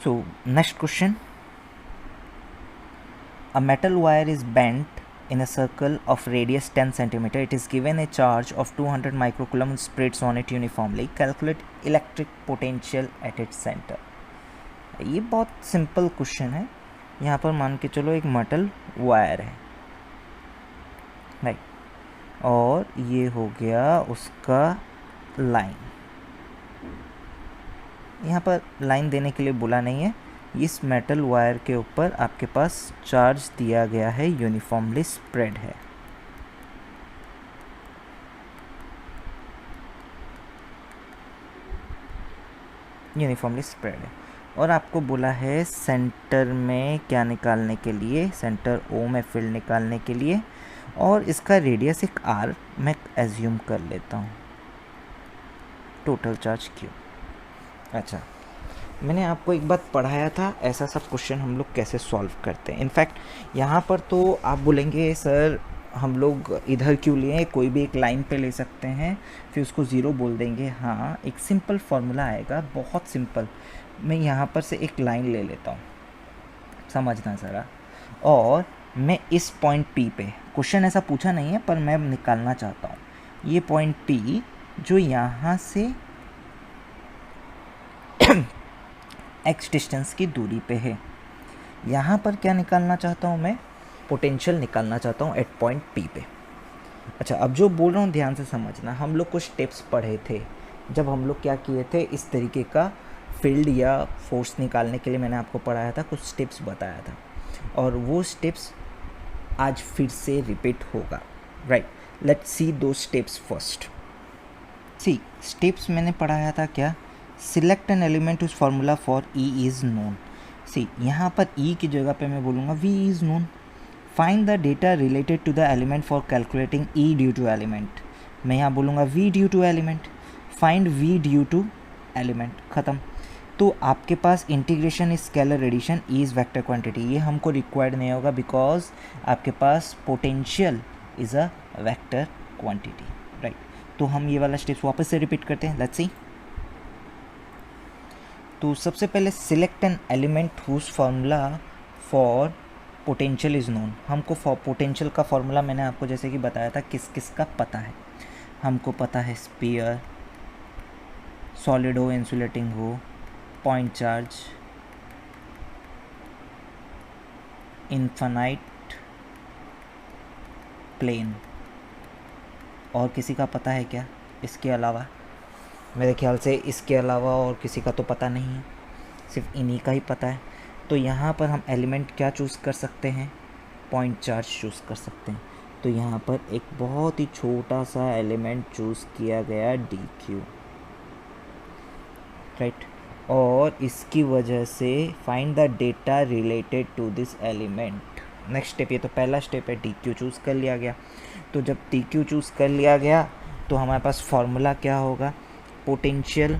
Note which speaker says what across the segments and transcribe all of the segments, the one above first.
Speaker 1: So next question, a metal wire is bent in a circle of radius 10 cm. It is given a charge of 200 microcoulomb spreads on it uniformly. Calculate electric potential at its center. ये बहुत simple question है. यहाँ पर मान के चलो एक metal wire है, राइट, और ये हो गया उसका लाइन. यहाँ पर लाइन देने के लिए बोला नहीं है. इस मेटल वायर के ऊपर आपके पास चार्ज दिया गया है, यूनिफॉर्मली स्प्रेड है. यूनिफॉर्मली स्प्रेड है और आपको बोला है सेंटर में क्या निकालने के लिए, सेंटर ओ में फील्ड निकालने के लिए, और इसका रेडियस एक आर मैं एज्यूम कर लेता हूँ. Total charge Q. अच्छा, मैंने आपको एक बात पढ़ाया था, ऐसा सब क्वेश्चन हम लोग कैसे सॉल्व करते हैं. इनफैक्ट यहाँ पर तो आप बोलेंगे सर हम लोग इधर क्यों लिए, कोई भी एक लाइन पे ले सकते हैं फिर उसको ज़ीरो बोल देंगे. हाँ, एक सिंपल फार्मूला आएगा, बहुत सिंपल. मैं यहाँ पर से एक लाइन ले लेता हूँ, समझना ज़रा, और मैं इस पॉइंट पी पे, क्वेश्चन ऐसा पूछा नहीं है पर मैं निकालना चाहता हूँ, ये पॉइंट पी जो यहाँ से x डिस्टेंस की दूरी पे है, यहाँ पर क्या निकालना चाहता हूँ मैं, पोटेंशियल निकालना चाहता हूँ एट पॉइंट पी पे. अच्छा, अब जो बोल रहा हूँ ध्यान से समझना. हम लोग कुछ स्टेप्स पढ़े थे जब हम लोग क्या किए थे, इस तरीके का फील्ड या फोर्स निकालने के लिए मैंने आपको पढ़ाया था, कुछ स्टेप्स बताया था, और वो स्टेप्स आज फिर से रिपीट होगा, राइट. लेट्स सी दो स्टेप्स फर्स्ट. सी स्टेप्स मैंने पढ़ाया था क्या, select an element whose formula for E is known. See यहाँ पर ई की जगह पे मैं बोलूँगा V is known. Find the data related to the element for calculating E due to element. मैं यहाँ बोलूँगा V due to element. Find V due to element. ख़त्म. तो आपके पास integration is scalar addition, E is vector quantity. ये हमको required नहीं होगा बिकॉज आपके पास potential is a vector quantity, right. तो हम ये वाला स्टेप्स वापस से रिपीट करते हैं. Let's see. तो सबसे पहले select an element whose formula for potential is known. हमको पोटेंशियल का फार्मूला मैंने आपको जैसे कि बताया था किस किस का पता है. हमको पता है स्पीयर, सॉलिड हो, इंसुलेटिंग हो, पॉइंट चार्ज, इन्फानाइट प्लेन. और किसी का पता है क्या इसके अलावा? मेरे ख्याल से इसके अलावा और किसी का तो पता नहीं है, सिर्फ इन्हीं का ही पता है. तो यहाँ पर हम एलिमेंट क्या चूज़ कर सकते हैं, पॉइंट चार्ज चूज़ कर सकते हैं. तो यहाँ पर एक बहुत ही छोटा सा एलिमेंट चूज़ किया गया डी क्यू, राइट. और इसकी वजह से find the data related to this element. Next step, ये तो पहला स्टेप है, डी क्यू चूज़ कर लिया गया. तो जब डी क्यू चूज़ कर लिया गया तो हमारे पास फॉर्मूला क्या होगा, potential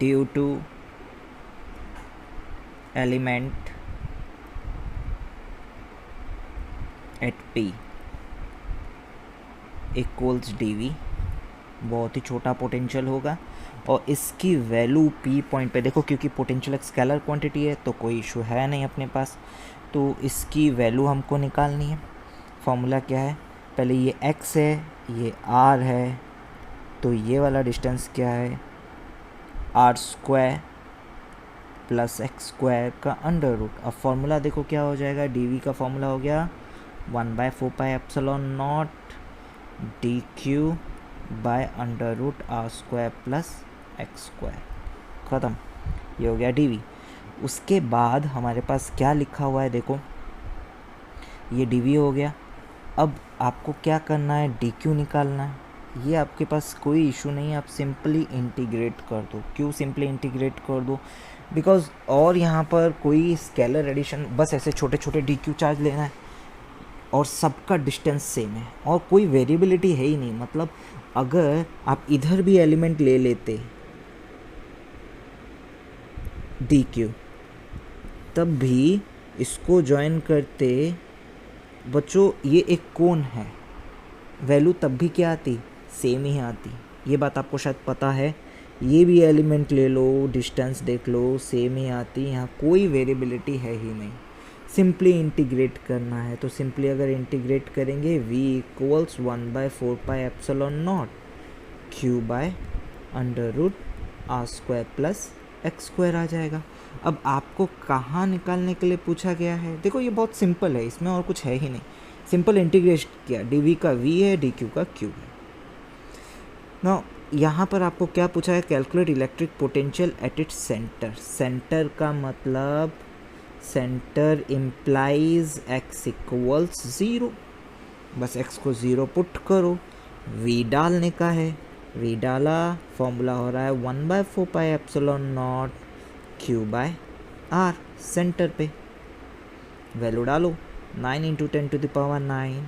Speaker 1: due to element at P equals D. बहुत ही छोटा पोटेंशियल होगा और इसकी वैल्यू पी पॉइंट पे देखो, क्योंकि पोटेंशियल एक स्केलर क्वांटिटी है तो कोई इशू है नहीं अपने पास. तो इसकी वैल्यू हमको निकालनी है. फॉर्मूला क्या है, पहले ये x है, ये r है, तो ये वाला डिस्टेंस क्या है, r square plus X square का अंडर रूट. अब फॉर्मूला देखो क्या हो जाएगा, डी का फॉर्मूला हो गया 1/4πε0 D Q by under root R square plus X square. ख़त्म. ये हो गया डी. उसके बाद हमारे पास क्या लिखा हुआ है देखो, ये डी हो गया. अब आपको क्या करना है, डी क्यू निकालना है. ये आपके पास कोई इशू नहीं है, आप सिंपली इंटीग्रेट कर दो. क्यों सिंपली इंटीग्रेट कर दो, बिकॉज और यहाँ पर कोई स्केलर एडिशन, बस ऐसे छोटे छोटे डी क्यू चार्ज लेना है और सबका डिस्टेंस सेम है और कोई वेरिएबिलिटी है ही नहीं. मतलब अगर आप इधर भी एलिमेंट ले लेते डी क्यू, तब भी इसको ज्वाइन करते बच्चों, ये एक कोण है, वैल्यू तब भी क्या आती, सेम ही आती. ये बात आपको शायद पता है। ये भी एलिमेंट ले लो, डिस्टेंस देख लो, सेम ही आती, यहाँ कोई वेरिएबिलिटी है ही नहीं। सिंपली इंटीग्रेट करना है, तो सिंपली अगर इंटीग्रेट करेंगे v equals 1/4πε0 q by √r² plus x² आ जाएगा। अब आपको कहाँ निकालने के लिए पूछा गया है? देखो ये बहुत सिंपल है, इसमें और कुछ है ही नहीं। सिंपल इंटीग्रेट किया, dv का v है, dq का q है। ना यहाँ पर आपको क्या पूछा है? Calculate electric potential at its centre. Centre का मतलब सेंटर इम्प्लाइज x इक्वल्स 0। बस x को 0 पुट करो, v डालने का है, v डाला, फॉर्मूला हो रहा है 1/4πε0 q बाय r। सेंटर पे वैल्यू डालो, 9 × 10⁻⁹,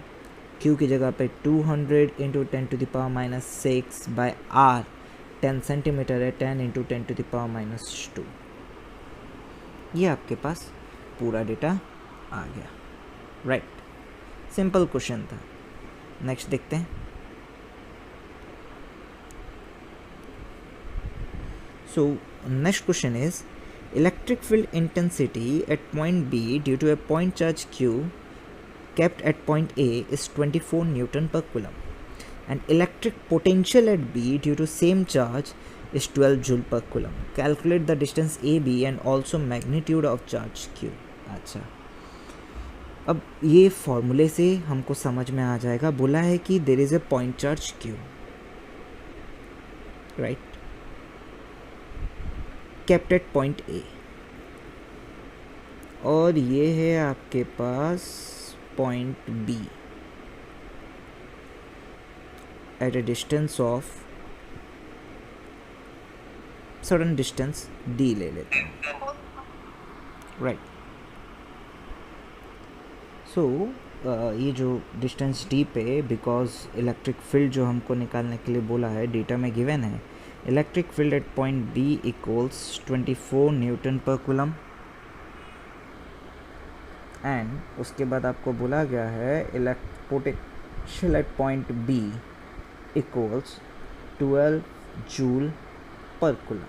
Speaker 1: q की जगह पे 200 × 10⁻⁻6 बाय r। 10 सेंटीमीटर है, 10 × 10⁻⁻2। ये आपके पास पूरा डेटा आ गया, राइट। सिंपल क्वेश्चन था। नेक्स्ट देखते हैं। So next question is electric field intensity at point B due to a point charge Q kept at point A is 24 Newton per coulomb, and electric potential at B due to same charge is 12 Joule per coulomb. Calculate the distance AB and also magnitude of charge Q. अच्छा, अब ये फॉर्मूले से हमको समझ में आ जाएगा। बोला है कि there is a point charge Q, right, kept at point A, और ये है आपके पास point B at a distance of certain distance D ले लेते हैं, राइट। सो ये जो डिस्टेंस D पे, बिकॉज इलेक्ट्रिक फील्ड जो हमको निकालने के लिए बोला है, डेटा में गिवन है electric field at point B equals 24 Newton पर कूलम, एंड उसके बाद आपको बोला गया है potential at point B equals 12 joule per coulomb,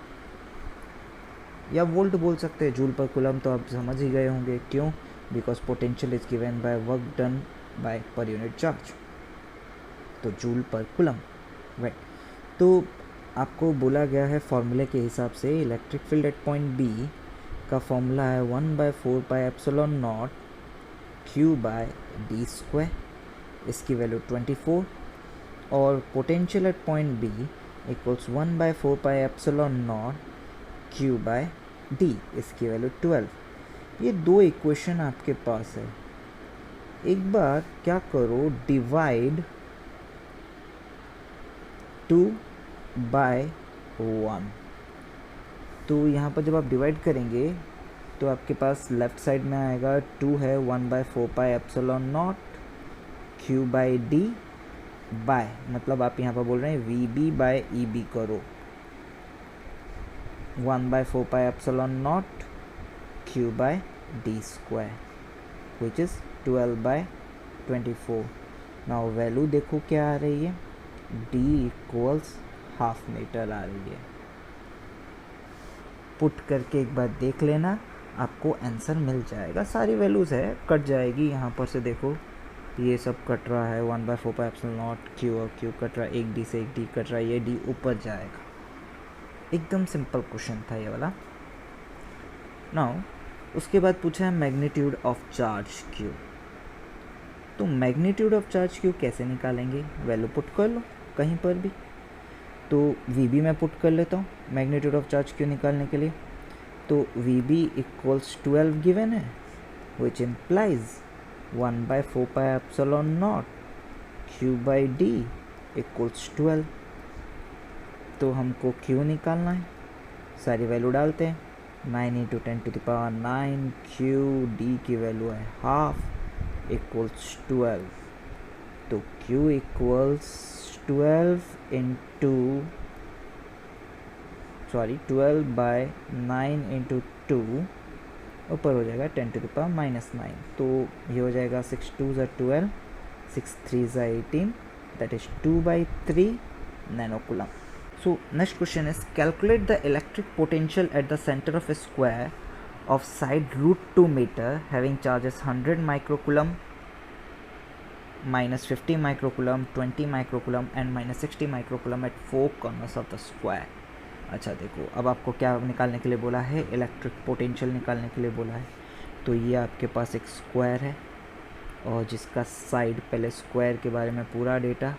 Speaker 1: या वोल्ट बोल सकते हैं, जूल पर कूलम तो आप समझ ही गए होंगे। क्यों? Because potential is given by work done by per unit charge, तो जूल पर कूलम, राइट। तो आपको बोला गया है फॉर्मूले के हिसाब से electric field at point B का फॉर्मूला है 1/4πε0 q बाय d², इसकी वैल्यू 24, और potential at point B equals 1/4πε0 q by d, इसकी वैल्यू 12। ये दो इक्वेशन आपके पास है। एक बार क्या करो, डिवाइड 2/1। तो यहाँ पर जब आप डिवाइड करेंगे तो आपके पास लेफ्ट साइड में आएगा 2 है 1/4πε0 q बाई d बाय, मतलब आप यहाँ पर बोल रहे हैं VB बाय EB करो, 1/4πε0 q by d² which is 12/24। Now value देखो क्या आ रही है, d इक्वल्स ½ मीटर आ रही है। पुट करके एक बार देख लेना, आपको आंसर मिल जाएगा। सारी वैल्यूज़ है, कट जाएगी यहाँ पर से, देखो ये सब कट रहा है, 1/4πε0 q और q कट रहा है, एक d से एक d कट रहा है, ये d ऊपर जाएगा। एकदम सिंपल क्वेश्चन था ये वाला। नाउ उसके बाद पूछा है मैग्नीट्यूड ऑफ चार्ज q। तो मैग्नीट्यूड ऑफ चार्ज q कैसे निकालेंगे? वैल्यू पुट कर लो कहीं पर भी। तो VB में पुट कर लेता हूँ मैग्नीट्यूड ऑफ चार्ज q निकालने के लिए। तो VB इक्वल्स 12 गिवन है, which implies 1/4πε0 q by d equals 12। तो हमको q निकालना है, सारी वैल्यू डालते हैं, 9 × 10⁹ q, d की वैल्यू है ½ इक्वल्स 12। तो q इक्वल्स 12 12/9 × 2 ऊपर हो जाएगा 10⁻⁻9। तो ये हो जाएगा 6 2 = 12, 6 3 = 18, that is 2/3 nano coulomb. So next question is calculate the electric potential at the center of a square of side root 2 meter having charges 100 microcoulomb, minus 50 microcoulomb, 20 microcoulomb and minus 60 microcoulomb at 4 corners of the square. अच्छा देखो, अब आपको क्या निकालने के लिए बोला है? इलेक्ट्रिक पोटेंशियल निकालने के लिए बोला है। तो ये आपके पास एक स्क्वायर है और जिसका साइड, पहले स्क्वायर के बारे में पूरा डेटा,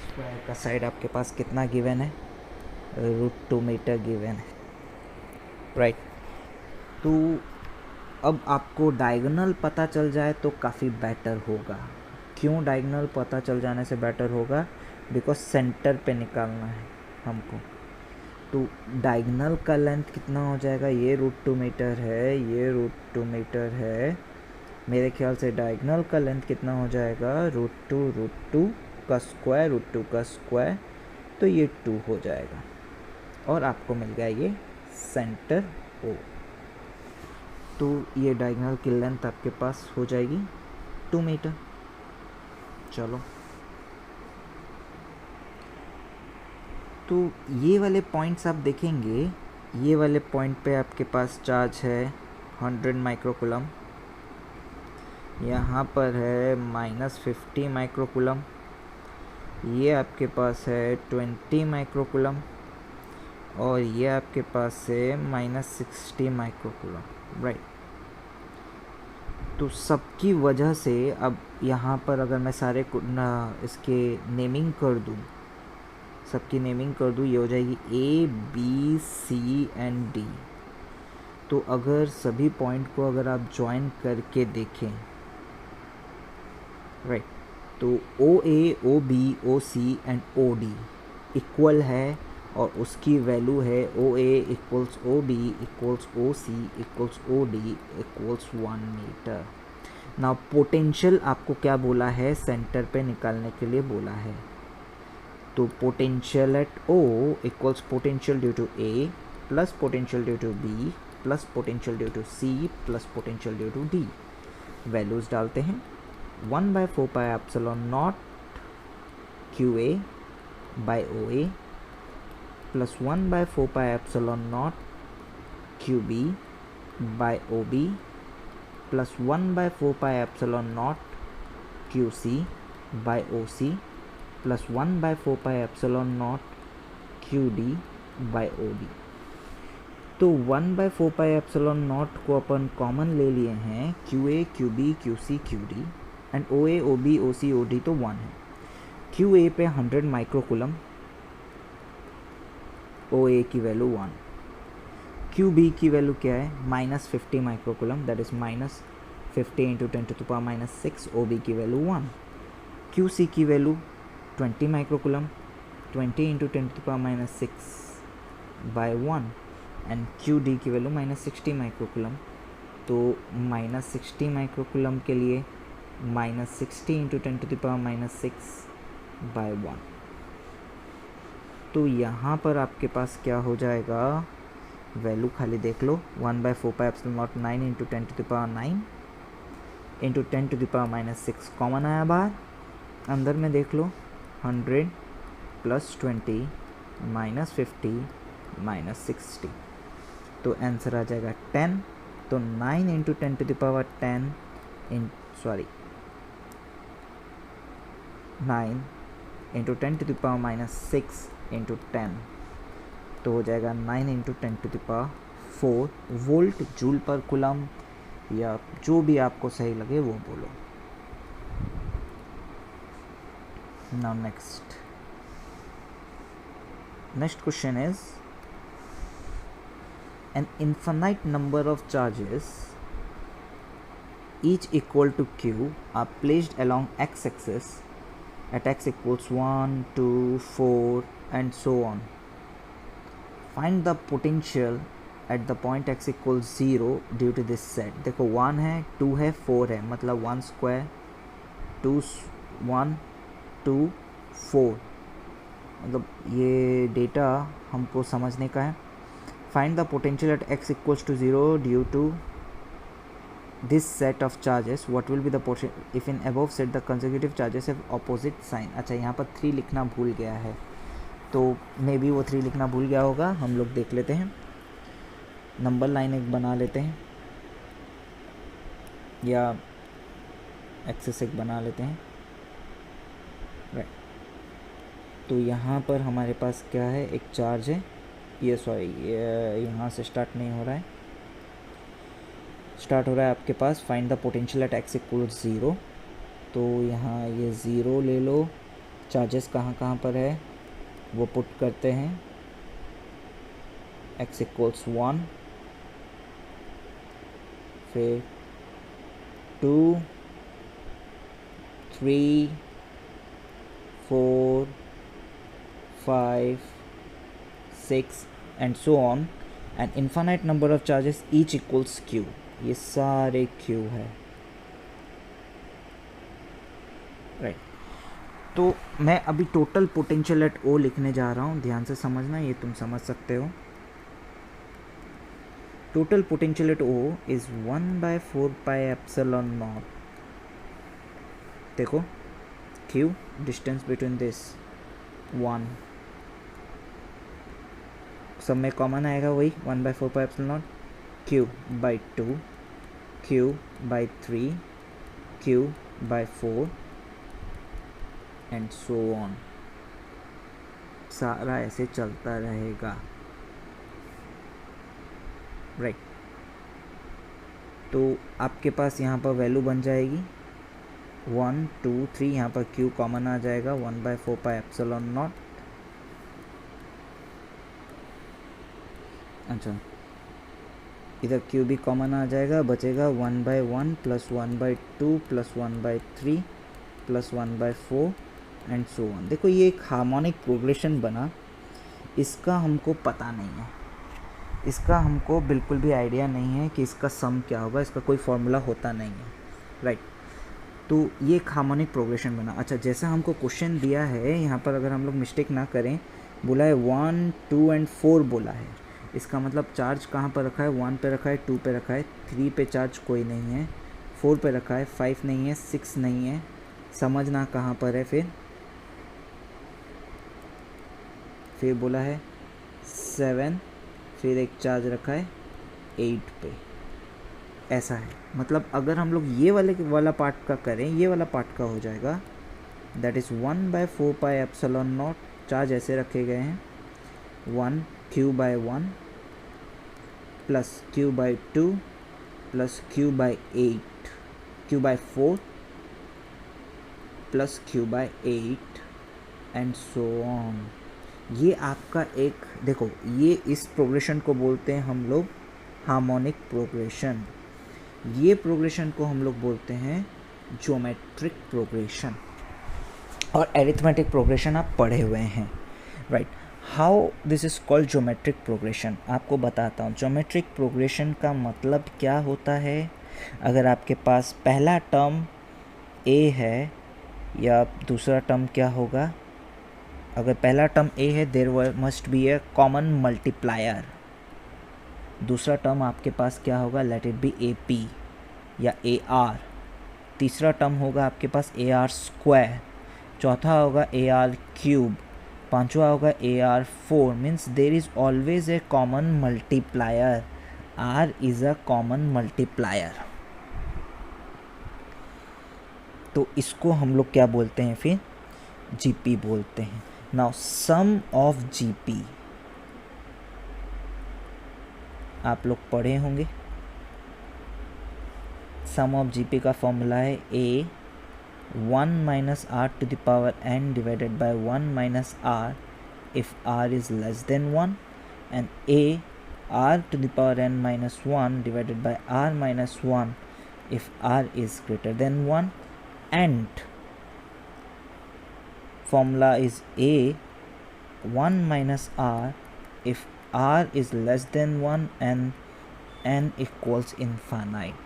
Speaker 1: स्क्वायर का साइड आपके पास कितना गिवन है? √2 मीटर गिवन है, राइट। तो अब आपको डायगोनल पता चल जाए तो काफ़ी बेटर होगा। क्यों डायगोनल पता चल जाने से बेटर होगा? बिकॉज सेंटर पे निकालना है हमको। तो डायगोनल का लेंथ कितना हो जाएगा? ये √2 मीटर है, ये √2 मीटर है। मेरे ख्याल से डायगोनल का लेंथ कितना हो जाएगा? √2 का स्क्वायर, √2 का स्क्वायर, तो ये 2 हो जाएगा और आपको मिल गया ये सेंटर O। तो ये डायगोनल की लेंथ आपके पास हो जाएगी 2 मीटर। चलो, तो ये वाले पॉइंट्स आप देखेंगे, ये वाले पॉइंट पे आपके पास चार्ज है 100 माइक्रोकूलम, यहाँ पर है -50 माइक्रोकूलम, ये आपके पास है 20 माइक्रोकूलम और ये आपके पास है -60 माइक्रोकूलम, राइट। तो सबकी वजह से अब यहाँ पर अगर मैं सारे इसके नेमिंग कर दूँ, सबकी नेमिंग कर दूँ, ये हो जाएगी A, B, C and D। तो अगर सभी पॉइंट को अगर आप ज्वाइन करके देखें, राइट, तो OA, OB, OC and OD equal है और उसकी वैल्यू है OA equals OB equals OC equals OD equals 1 metre. Now potential आपको क्या बोला है? सेंटर पे निकालने के लिए बोला है। तो potential at O equals potential due to A plus potential due to B plus potential due to C plus potential due to D। Values डालते हैं। 1/4 pi epsilon naught QA by OA plus 1/4 pi epsilon naught QB by OB plus 1/4 pi epsilon naught QC by OC plus 1/4 pi epsilon naught QD by OD। तो 1/4 pi epsilon not को अपन common ले लिए हैं, QA, QB, QC, QD and OA, OB, OC, OD तो 1 है। QA पे 100 microcoulomb, OA की value 1, QB की वैल्यू क्या है? -50 माइक्रोकूलम, दैट इज -50 × 10⁻⁶। OB की वैल्यू 1। QC की वैल्यू 20 माइक्रोकूलम, 20 × 10⁻⁶/1 एंड QD की वैल्यू -60 माइक्रोकूलम। तो -60 माइक्रोकूलम के लिए -60 × 10⁻⁶/1। तो यहाँ पर आपके पास क्या हो जाएगा? वैल्यू खाली देख लो, 1/4 pi epsilon not 9 × 10⁹ into 10⁻⁶ common आया बाहर, अंदर में देख लो 100 प्लस 20 -50 -60, तो आंसर आ जाएगा 10। तो 9 × 10⁻10 9 × 10⁻⁶ इंटू 10, तो हो जाएगा 9 × 10⁴ वोल्ट जूल पर कूलम, या जो भी आपको सही लगे वो बोलो। Now next question is an infinite number of charges each equal to Q are placed along x-axis at x equals 1, 2, 4 and so on. Find the potential at the point x equals 0 due to this set। देखो 1 है, 2 है, 4 है, मतलब 1 square 2 1 2 4, मतलब ये data हमको समझने का है। Find the potential at x equals to 0 due to this set of charges. What will be the potential if in above set the consecutive charges have opposite sign? अच्छा, यहाँ पर 3 लिखना भूल गया है। तो मे बी वो 3 लिखना भूल गया होगा, हम लोग देख लेते हैं। नंबर लाइन एक बना लेते हैं या एक्सेस एक बना लेते हैं, राइट। तो यहाँ पर हमारे पास क्या है, एक चार्ज है, ये सॉरी यहाँ से स्टार्ट नहीं हो रहा है, स्टार्ट हो रहा है आपके पास find the potential at x equals 0। तो यहाँ ये 0 ले लो, चार्जेस कहाँ कहाँ पर है वो पुट करते हैं, x इक्वल्स 1, फिर 2, 3, 4, 5, 6 and so on, an infinite number of charges each equals q। ये सारे q है, राइट। तो मैं अभी टोटल पोटेंशियल एट O लिखने जा रहा हूँ, ध्यान से समझना, ये तुम समझ सकते हो। Total potential at O is 1/4 pi epsilon not. देखो q डिस्टेंस बिटवीन दिस 1, सब में कॉमन आएगा वही 1/4 pi epsilon not, q/2, q/3, q/4 and so on, सारा ऐसे चलता रहेगा, राइट। तो आपके पास यहाँ पर वैल्यू बन जाएगी 1, 2, 3, यहाँ पर q कॉमन आ जाएगा 1/4 पाई एप्सिलॉन नॉट। अच्छा, इधर q भी कॉमन आ जाएगा, बचेगा 1/1 plus 1/2 plus 1/3 plus 1/4 and so on. देखो ये एक हार्मोनिक प्रोग्रेशन बना, इसका हमको पता नहीं है, इसका हमको बिल्कुल भी आइडिया नहीं है कि इसका सम क्या होगा, इसका कोई फॉर्मूला होता नहीं है, राइट। तो ये एक हार्मोनिक प्रोग्रेशन बना। अच्छा, जैसा हमको क्वेश्चन दिया है यहाँ पर, अगर हम लोग मिस्टेक ना करें, बोला है 1, 2 एंड 4 बोला है, इसका मतलब चार्ज कहाँ पर रखा है, 1 पे रखा है, 2 पे रखा है, 3 पे चार्ज कोई नहीं है, 4 पे रखा है, 5 नहीं है, 6 नहीं है, समझना कहाँ पर है। फिर बोला है 7, फिर एक चार्ज रखा है 8 पे, ऐसा है। मतलब अगर हम लोग ये वाला पार्ट का करें, ये वाला पार्ट का हो जाएगा, that is 1/4 pi epsilon not, charge ऐसे रखे गए हैं 1 q/1 plus q/2 plus q/8, q/4 plus q/8 and so on. ये आपका एक, देखो ये इस प्रोग्रेशन को बोलते हैं हम लोग हार्मोनिक प्रोग्रेशन, ये प्रोग्रेशन को हम लोग बोलते हैं ज्योमेट्रिक प्रोग्रेशन, और एरिथमेटिक प्रोग्रेशन आप पढ़े हुए हैं, right. How this is called geometric progression, आपको बताता हूँ। ज्योमेट्रिक प्रोग्रेशन का मतलब क्या होता है, अगर आपके पास पहला टर्म a है या दूसरा टर्म क्या होगा, अगर पहला टर्म a है, there must be a common multiplier. दूसरा टर्म आपके पास क्या होगा, लेट इट बी AP या AR। तीसरा टर्म होगा आपके पास AR², चौथा होगा AR³, पांचवा होगा AR4। Means there is always a common multiplier, R is a common multiplier. तो इसको हम लोग क्या बोलते हैं, फिर GP बोलते हैं। नाउ सम ऑफ GP आप लोग पढ़े होंगे, सम ऑफ GP का फॉर्मूला है A 1 - R to the power n divided by 1 - R if R is less than 1, and A R to the power n - 1 divided by R - 1 if R is greater than 1, and formula is A 1 - R if R is less than 1 and n equals infinite।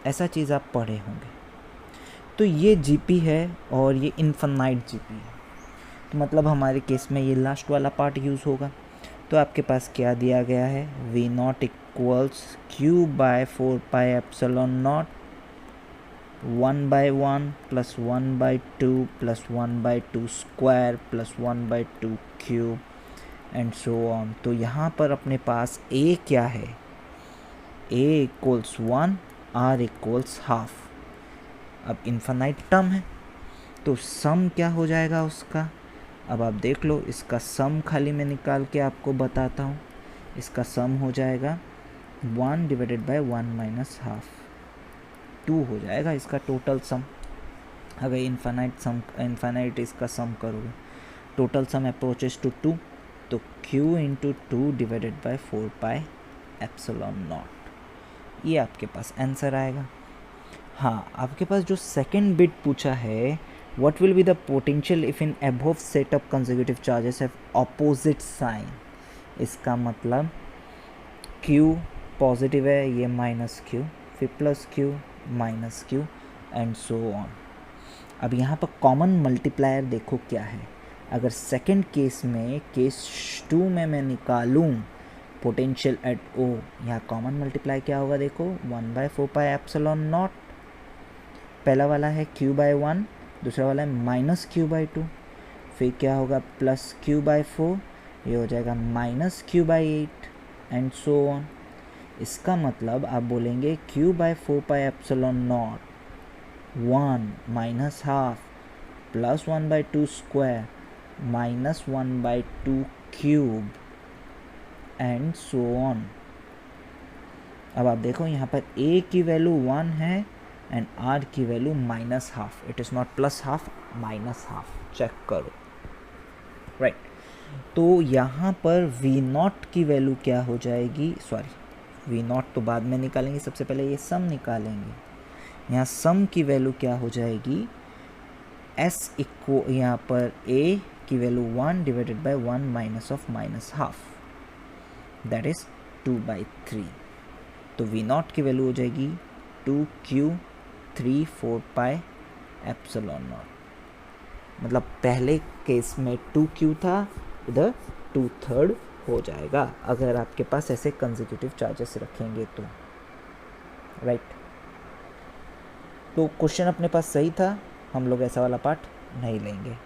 Speaker 1: ऐसा चीज़ आप पढ़े होंगे। तो ये GP है और ये infinite GP है, तो मतलब हमारे केस में ये लास्ट वाला पार्ट यूज़ होगा। तो आपके पास क्या दिया गया है, V0 equals q/4 pi epsilon not 1/1 plus 1/2 plus 1/2 square plus 1/2 cube and so on. तो यहाँ पर अपने पास a क्या है, a equals 1, r equals half. अब इन्फानाइट टर्म है तो सम क्या हो जाएगा उसका, अब आप देख लो, इसका सम खाली मैं निकाल के आपको बताता हूँ। इसका सम हो जाएगा 1 डिवाइडेड बाय 1 माइनस हाफ, 2 हो जाएगा इसका टोटल सम। अगर इन्फानाइट इसका सम करोगे, टोटल सम अप्रोचेस टू 2, तो q into 2 divided by 4 pi epsilon not, ये आपके पास आंसर आएगा। हाँ, आपके पास जो सेकंड बिट पूछा है, what will be the potential if in above set of consecutive charges have opposite sign, इसका मतलब q पॉजिटिव है, ये माइनस q, फिर plus q minus q and so on. अब यहाँ पर कॉमन मल्टीप्लायर देखो क्या है। अगर सेकंड केस में, केस 2 में मैं निकालूँ पोटेंशियल एट O, यहाँ कॉमन मल्टीप्लाई क्या होगा देखो, 1/4 पाई एप्सिलॉन नॉट। पहला वाला है q/1, दूसरा वाला है माइनस q/2, फिर क्या होगा प्लस q/4, ये हो जाएगा minus q/8 and so on. इसका मतलब आप बोलेंगे q/4 pi epsilon not 1 minus half plus 1/2 square minus 1/2 cube and so on. अब आप देखो यहाँ पर a की वैल्यू 1 है एंड r की value minus half, it is not plus half, minus half, check करो, राइट। तो यहाँ पर v0 की वैल्यू क्या हो जाएगी, सॉरी v0 तो बाद में निकालेंगे, सबसे पहले ये सम निकालेंगे। यहाँ सम की वैल्यू क्या हो जाएगी, s इक्व, यहाँ पर a की value 1 divided by 1 minus of minus half, that is 2/3। तो v0 की वैल्यू हो जाएगी 2q 3/4 पाई एप्सिलॉन नॉट। मतलब पहले केस में 2q था, इधर 2/3 हो जाएगा अगर आपके पास ऐसे कंसेक्यूटिव चार्जेस रखेंगे तो, राइट। तो क्वेश्चन अपने पास सही था, हम लोग ऐसा वाला पार्ट नहीं लेंगे।